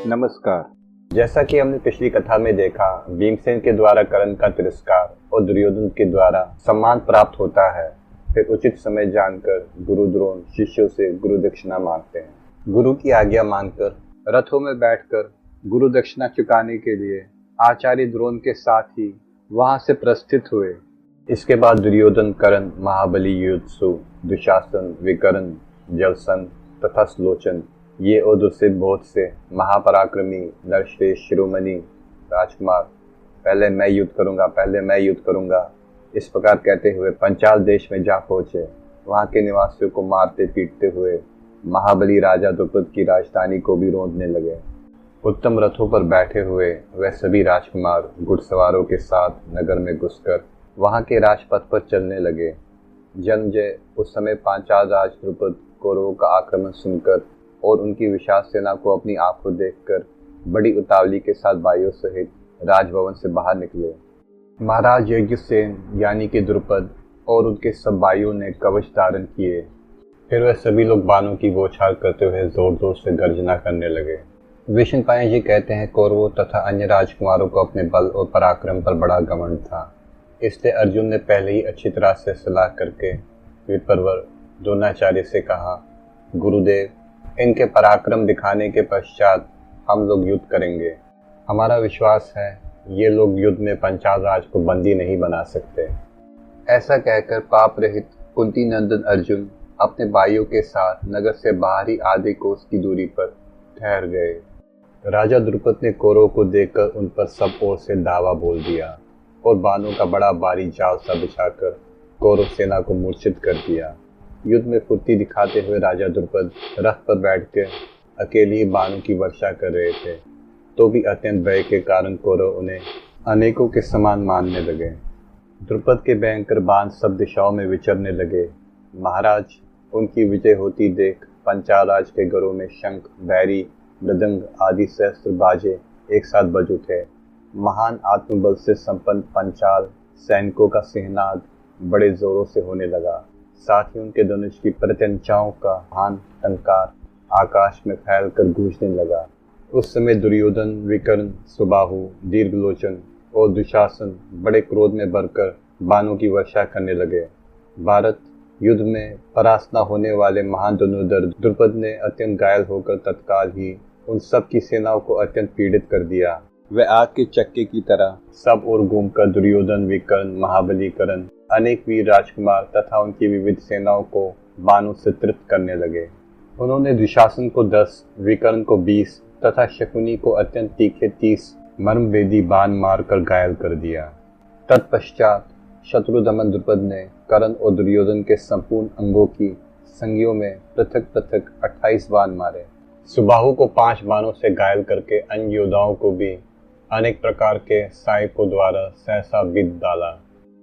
नमस्कार। जैसा कि हमने पिछली कथा में देखा, भीमसेन के द्वारा कर्ण का तिरस्कार और दुर्योधन के द्वारा सम्मान प्राप्त होता है। फिर उचित समय जानकर गुरु द्रोण शिष्यों से गुरु दक्षिणा मांगते हैं। गुरु की आज्ञा मानकर रथों में बैठकर गुरु दक्षिणा चुकाने के लिए आचार्य द्रोण के साथ ही वहां से प्रस्थित हुए। इसके बाद दुर्योधन, कर्ण, महाबली, युयुत्सु, दुशासन, विकर्ण, जलसन तथा श्लोचन ये और दूसरे बहुत से महापराक्रमी नरश्रेष्ठ शिरोमणि राजकुमार पहले मैं युद्ध करूंगा इस प्रकार कहते हुए पंचाल देश में जा पहुंचे। वहां के निवासियों को मारते पीटते हुए महाबली राजा द्रुपद की राजधानी को भी रोंदने लगे। उत्तम रथों पर बैठे हुए वह सभी राजकुमार घुड़सवारों के साथ नगर में घुसकर वहां के राजपथ पर चलने लगे। जन्मजय उस समय पांचाल राज द्रुपद कौरवों का आक्रमण सुनकर और उनकी विशाल सेना को अपनी आंखों देखकर बड़ी उतावली के साथ भाइयों सहित राजभवन से बाहर निकले। महाराज यज्ञसेन यानी कि द्रुपद और उनके सब भाइयों ने कवच धारण किए। फिर वह सभी लोग बाणों की बौछार करते हुए जोर जोर से गर्जना करने लगे। विष्णुपायन जी कहते हैं, कौरवों तथा अन्य राजकुमारों को अपने बल और पराक्रम पर बड़ा घमंड था, इसलिए अर्जुन ने पहले ही अच्छी तरह से सलाह करके वीरप्रवर द्रोणाचार्य से कहा, गुरुदेव, इनके पराक्रम दिखाने के पश्चात हम लोग युद्ध करेंगे। हमारा विश्वास है ये लोग युद्ध में पंचाल राज को बंदी नहीं बना सकते। ऐसा कहकर पाप रहित कुंती नंदन अर्जुन अपने भाइयों के साथ नगर से बाहरी आधे कोस की दूरी पर ठहर गए। राजा द्रुपद ने कौरवों को देखकर उन पर सब ओर से दावा बोल दिया और बाणों का बड़ा भारी जाल सा बिछाकर कौरव सेना को मूर्छित कर दिया। युद्ध में फुर्ती दिखाते हुए राजा द्रुपद रथ पर बैठकर अकेले ही बाणों की वर्षा कर रहे थे, तो भी अत्यंत भय के कारण कौरव उन्हें अनेकों के समान मानने लगे। द्रुपद के भयंकर बाण सब दिशाओं में विचरने लगे। महाराज, उनकी विजय होती देख पंचाल राज के घरों में शंख, बैरी, मृदंग आदि सहस्त्र बाजे एक साथ बज उठे। महान आत्मबल से संपन्न पंचाल सैनिकों का सिंहनाद बड़े जोरों से होने लगा। साथ ही उनके धनुष की प्रत्यंचाओं का महान टंकार आकाश में फैलकर गूंजने लगा। उस समय दुर्योधन, विकर्ण, सुबाहु, दीर्घलोचन और दुशासन बड़े क्रोध में भरकर बाणों की वर्षा करने लगे। भारत युद्ध में परास्त न होने वाले महान धनुर्धर द्रुपद ने अत्यंत घायल होकर तत्काल ही उन सब की सेनाओं को अत्यंत पीड़ित कर दिया। वह आग के चक्के की तरह सब ओर घूमकर दुर्योधन, विकर्ण, महाबली, कर्ण, अनेक वीर राजकुमार तथा उनकी विविध सेनाओं को बाणों से तृप्त करने लगे। उन्होंने दुशासन को 10, विकर्ण को 20 तथा शकुनी को अत्यंत तीखे 30 मर्मभेदी बाण मारकर घायल कर दिया। तत्पश्चात शत्रुदमन द्रुपद ने कर्ण और दुर्योधन के संपूर्ण अंगों की संज्ञों में पृथक पृथक 28 बाण मारे। सुबाहु को 5 बाणों से घायल करके अन्य योद्धाओं को भी अनेक प्रकार के सहायकों द्वारा सहसा बिंध डाला।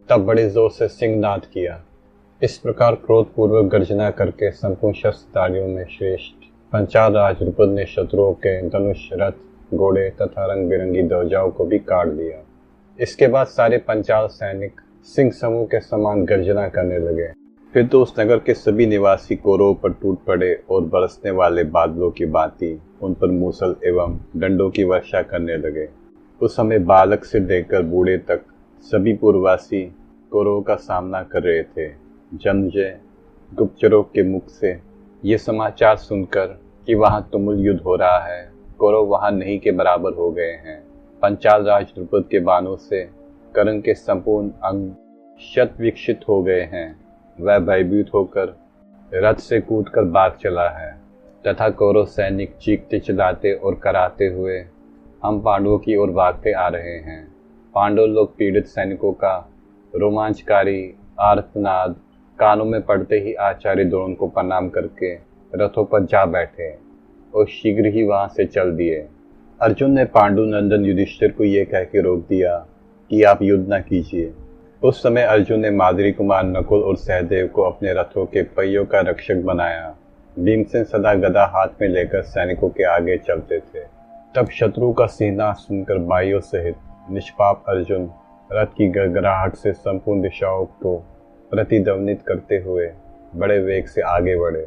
तब बड़े जोर से सिंहनाद किया। इस प्रकार क्रोधपूर्वक गर्जना करके संपूर्ण शस्त्रधारियों में श्रेष्ठ पंचाल राज द्रुपद ने शत्रुओं के धनुष, रथ, घोड़े तथा रंग बिरंगी ध्वजाओं को भी काट दिया। इसके बाद सारे पंचाल सैनिक सिंह समूह के समान गर्जना करने लगे। फिर तो उस नगर के सभी निवासी कौरवों पर टूट पड़े और बरसने वाले बादलों की भांति उन पर मूसल एवं डंडों की वर्षा करने लगे। उस समय बालक से लेकर बूढ़े तक सभी पूर्ववासी कौरवों का सामना कर रहे थे। जन्मजय गुप्तचरों के मुख से ये समाचार सुनकर कि वहां तुमुल युद्ध हो रहा है, कौरव वहां नहीं के बराबर हो गए हैं। पंचाल राज द्रुपद के बाणों से कर्ण के संपूर्ण अंग शत विकसित हो गए हैं। वह भयभीत होकर रथ से कूदकर भाग चला है तथा कौरव सैनिक चीखते चिल्लाते और कराते हुए हम पांडवों की ओर भागते आ रहे हैं। पांडव लोग पीड़ित सैनिकों का रोमांचकारी आर्तनाद कानों में पड़ते ही आचार्य द्रोण को प्रणाम करके रथों पर जा बैठे और शीघ्र ही वहां से चल दिए। अर्जुन ने पांडु नंदन युधिष्ठिर को यह कह के रोक दिया कि आप युद्ध न कीजिए। उस समय अर्जुन ने माद्री कुमार नकुल और सहदेव को अपने रथों के पहियों का रक्षक बनाया। भीमसेन सदा गदा हाथ में लेकर सैनिकों के आगे चलते थे। तब शत्रु का सिंहनाद सुनकर भाइयों सहित निष्पाप अर्जुन रथ की गड़गड़ाहट से संपूर्ण दिशाओं को प्रतिध्वनित करते हुए बड़े वेग से आगे बढ़े।